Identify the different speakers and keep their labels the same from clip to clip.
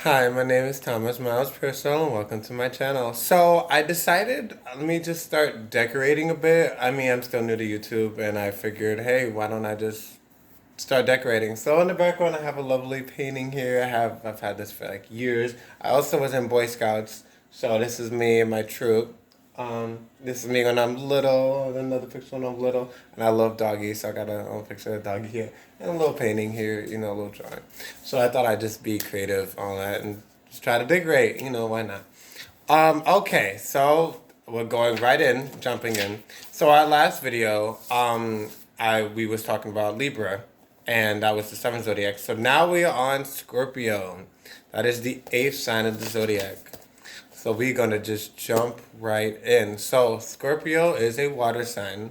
Speaker 1: Hi, my name is Thomas Miles Purcell, and welcome to my channel. So I decided, let me just start decorating a bit. I mean, I'm still new to YouTube, and I figured, hey, why don't I just start decorating? So in the background, I have a lovely painting here. I've had this for like years. I also was in Boy Scouts, so this is me and my troop. This is me when I'm little, and another picture when I'm little, and I love doggies, so I got a little picture of a doggy here, and a little painting here, a little drawing. So I thought I'd just be creative on that and just try to decorate, why not? Okay, so we're going right in, jumping in. So our last video, we was talking about Libra, and that was the seventh zodiac. So now we are on Scorpio. That is the eighth sign of the zodiac. So we're gonna just jump right in. So Scorpio is a water sign,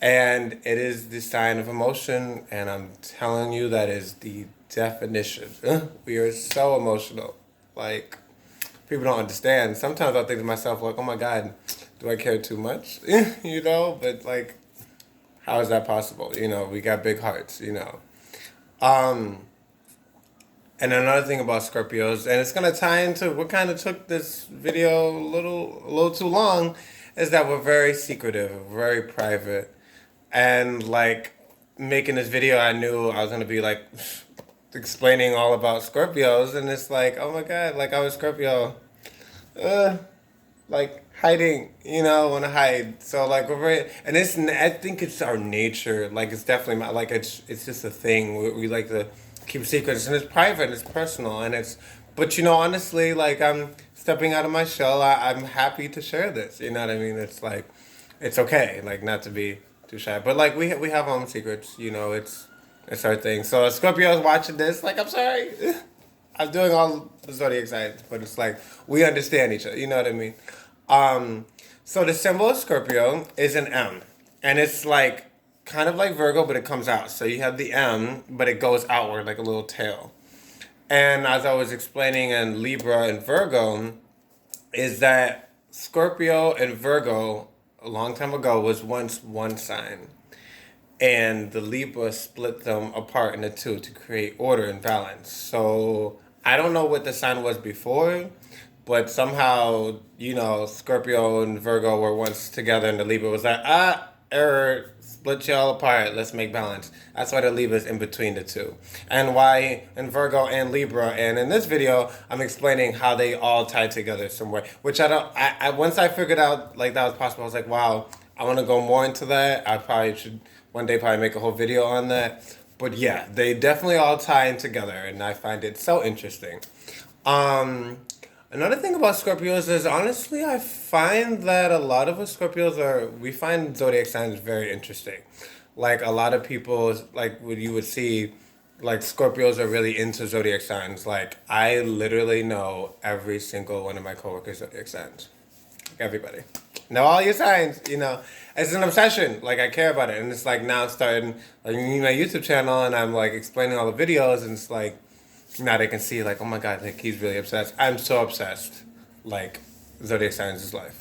Speaker 1: and it is the sign of emotion. And I'm telling you, that is the definition. We are so emotional. Like, people don't understand. Sometimes I think to myself, like, oh my God, do I care too much? But like, how is that possible? We got big hearts. Um, and another thing about Scorpios, and it's gonna tie into what kind of took this video a little too long, is that we're very secretive, very private, and like making this video, I knew I was gonna be like explaining all about Scorpios, and it's like, oh my God, like I was Scorpio, uh, like hiding, want to hide. So like we're very, and I think it's our nature. Like it's definitely like it's just a thing. We like to keep secrets, and it's private, and it's personal, and but honestly, like I'm stepping out of my shell. I'm happy to share this. You know what I mean? It's like, it's okay, like not to be too shy, but like we have our own secrets. It's our thing. So Scorpio's watching this, like I'm sorry. I'm doing all the zodiac signs, but it's like we understand each other. You know what I mean? Um, so the symbol of Scorpio is an M, and it's like kind of like Virgo, but it comes out. So you have the M, but it goes outward like a little tail. And as I was explaining in Libra and Virgo, is that Scorpio and Virgo a long time ago was once one sign, and the Libra split them apart into two to create order and balance. So I don't know what the sign was before, but somehow, Scorpio and Virgo were once together, and the Libra was like, error, split y'all apart, let's make balance. That's why the Libra's in between the two. And why in Virgo and Libra, and in this video, I'm explaining how they all tie together somewhere, which I don't, once I figured out like that was possible, I was like, wow, I want to go more into that. I probably should one day probably make a whole video on that. But yeah, they definitely all tie in together, and I find it so interesting. Um, Another thing about Scorpios is honestly, I find that a lot of us Scorpios we find zodiac signs very interesting. Like a lot of people, like what you would see, like Scorpios are really into zodiac signs. Like I literally know every single one of my coworkers' zodiac signs. Like everybody. Know all your signs, It's an obsession. Like I care about it. And it's like now I'm starting like my YouTube channel, and I'm like explaining all the videos, and it's like now they can see like, oh my God, like he's really obsessed. I'm so obsessed. Like zodiac signs is life.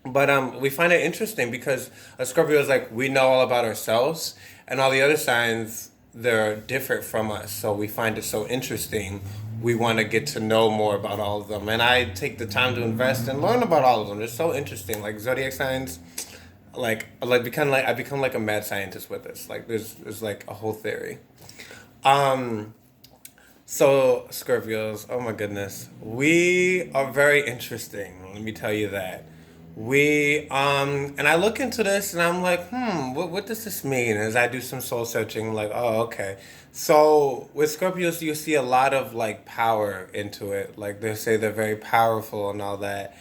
Speaker 1: But we find it interesting because a Scorpio is like we know all about ourselves, and all the other signs they're different from us. So we find it so interesting. We want to get to know more about all of them, and I take the time to invest and learn about all of them. It's so interesting. Like zodiac signs, I become like a mad scientist with this. Like there's like a whole theory. Um, so, Scorpios, oh my goodness. We are very interesting. Let me tell you that. And I look into this and I'm like, what does this mean? As I do some soul searching, like, oh, okay. So, with Scorpios, you see a lot of like power into it. Like, they say they're very powerful and all that.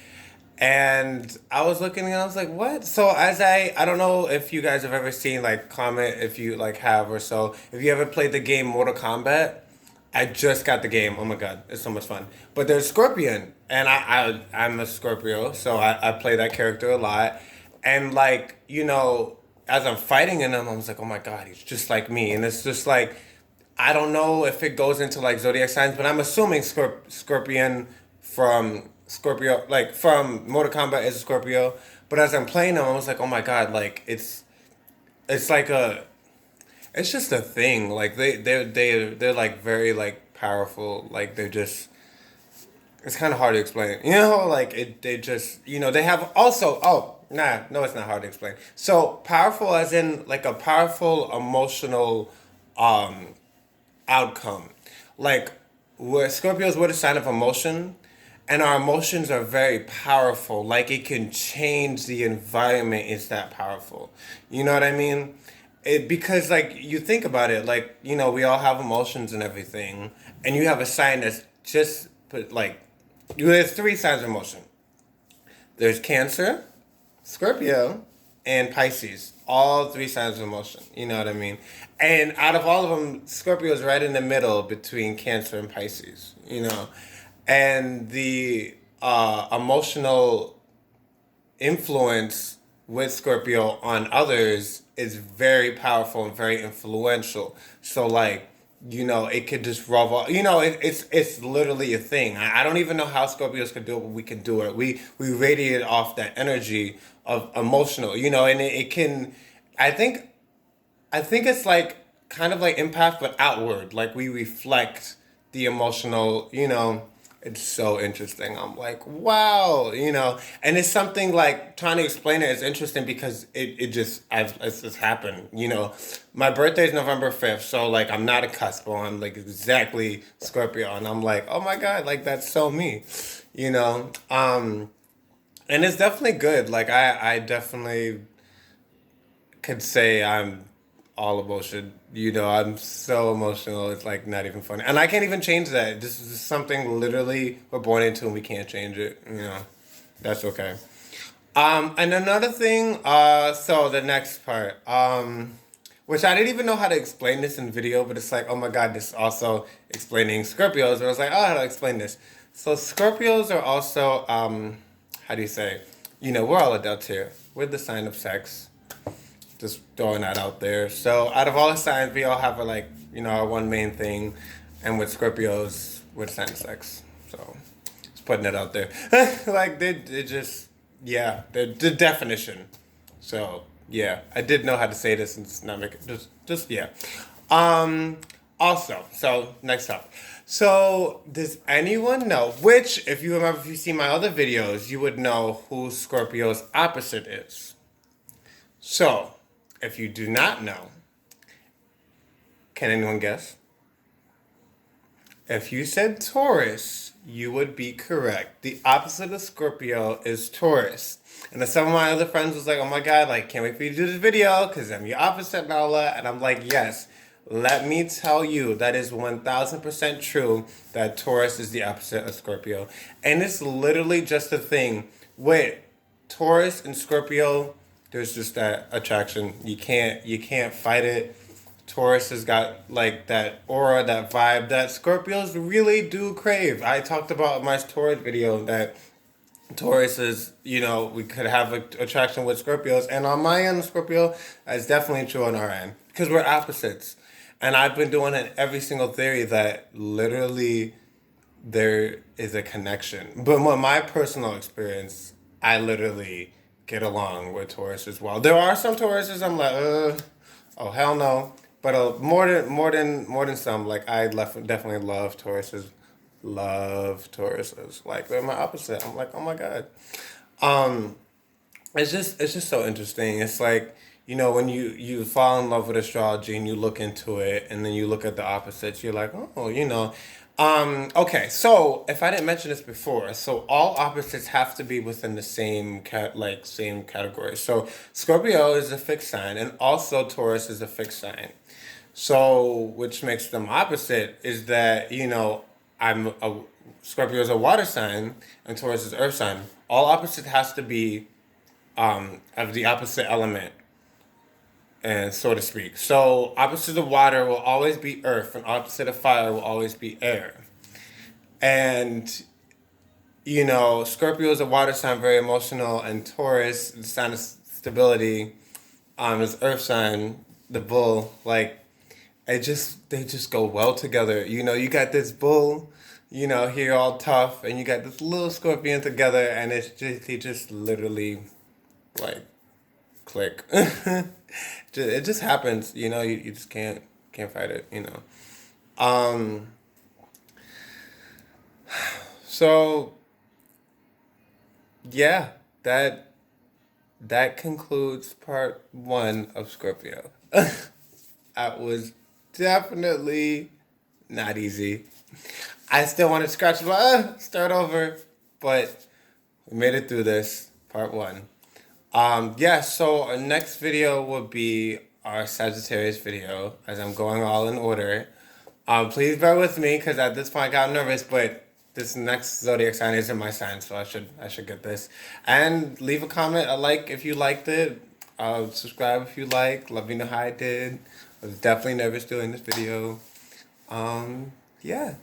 Speaker 1: And I was looking and I was like, what? So I don't know if you guys have ever seen, like, comment if you like have or so. If you ever played the game Mortal Kombat, I just got the game. Oh my God, it's so much fun. But there's Scorpion, and I'm a Scorpio, so I play that character a lot. And like, as I'm fighting in him, I was like, oh my God, he's just like me. And it's just like, I don't know if it goes into like zodiac signs, but I'm assuming Scorpion from Scorpio, like from Mortal Kombat is a Scorpio. But as I'm playing him, I was like, oh my God, like it's like it's just a thing. Like they're like very like powerful. Like they're just, it's kind of hard to explain. You know, like they just, they have also, no, it's not hard to explain. So powerful as in like a powerful emotional um, outcome. Like, where Scorpios were a sign of emotion, and our emotions are very powerful. Like, it can change the environment, it's that powerful. You know what I mean? Because, like, you think about it, like, we all have emotions and everything, and you have a sign that's just, like, there's three signs of emotion. There's Cancer, Scorpio, and Pisces. All three signs of emotion. You know what I mean? And out of all of them, Scorpio is right in the middle between Cancer and Pisces. And the emotional influence with Scorpio on others is very powerful and very influential. So like, it could just rub off. It's literally a thing. I don't even know how Scorpios could do it, but we can do it. We radiate off that energy of emotional. And it can. I think I think it's like kind of like empath, but outward. Like we reflect the emotional. It's so interesting. I'm like, wow. And it's something like trying to explain it is interesting because it's just happened. My birthday is November 5th, so like I'm not a cusp, I'm like exactly Scorpio, and I'm like, oh my god, like that's so me, you know. And it's definitely good. Like I definitely could say I'm all emotion. I'm so emotional. It's like not even funny, and I can't even change that. This is something literally we're born into, and we can't change it. That's okay. And another thing. So the next part. Which I didn't even know how to explain this in video, but it's like, oh my god, this is also explaining Scorpios. And I was like, oh, how to explain this? So Scorpios are also, how do you say? We're all adults here. We're the sign of sex. Just throwing that out there. So out of all the signs, we all have our one main thing, and with Scorpios, we're the sign of sex. So just putting it out there. Like they just, yeah, the definition. So yeah, I did know how to say this and just not make it just yeah. Um. Also, so next up. So does anyone know? Which, if you remember, if you see my other videos, you would know who Scorpio's opposite is. So, if you do not know, can anyone guess? If you said Taurus, you would be correct. The opposite of Scorpio is Taurus. And then some of my other friends was like, oh my god, like, can't wait for you to do this video because I'm your opposite and all that. And I'm like, yes, let me tell you, that is 1000% true that Taurus is the opposite of Scorpio. And it's literally just a thing. With Taurus and Scorpio, there's just that attraction. You can't fight it. Taurus has got like that aura, that vibe that Scorpios really do crave. I talked about my Taurus video that Taurus is, we could have an attraction with Scorpios. And on my end, Scorpio, that's definitely true on our end. Because we're opposites. And I've been doing it every single theory that literally there is a connection. But with my personal experience, I literally get along with Taurus as well. There are some Tauruses I'm like, oh hell no. But more than some, like definitely love Tauruses. Love Tauruses. Like they're my opposite. I'm like, oh my god. Um, it's just so interesting. It's like, when you fall in love with astrology and you look into it and then you look at the opposites, you're like, oh. Okay, so if I didn't mention this before, so all opposites have to be within the same category. So Scorpio is a fixed sign and also Taurus is a fixed sign. So which makes them opposite is that, I'm a Scorpio is a water sign and Taurus is earth sign. All opposite has to be of the opposite element, and so to speak. So opposite of water will always be earth, and opposite of fire will always be air. And Scorpio is a water sign, very emotional, and Taurus, the sign of stability, is earth sign, the bull. Like they just go well together. You got this bull, here all tough, and you got this little scorpion together, and they just literally like click. It just happens. You just can't fight it. Um, So yeah, that concludes part one of Scorpio. That was definitely not easy. I still want to scratch, start over, but we made it through this part one. Yeah, so our next video will be our Sagittarius video, as I'm going all in order. Please bear with me because at this point I got nervous, but this next zodiac sign isn't my sign, so I should get this. And leave a comment, a like if you liked it. Subscribe if you like. Let me know how I did. I was definitely nervous doing this video. Yeah.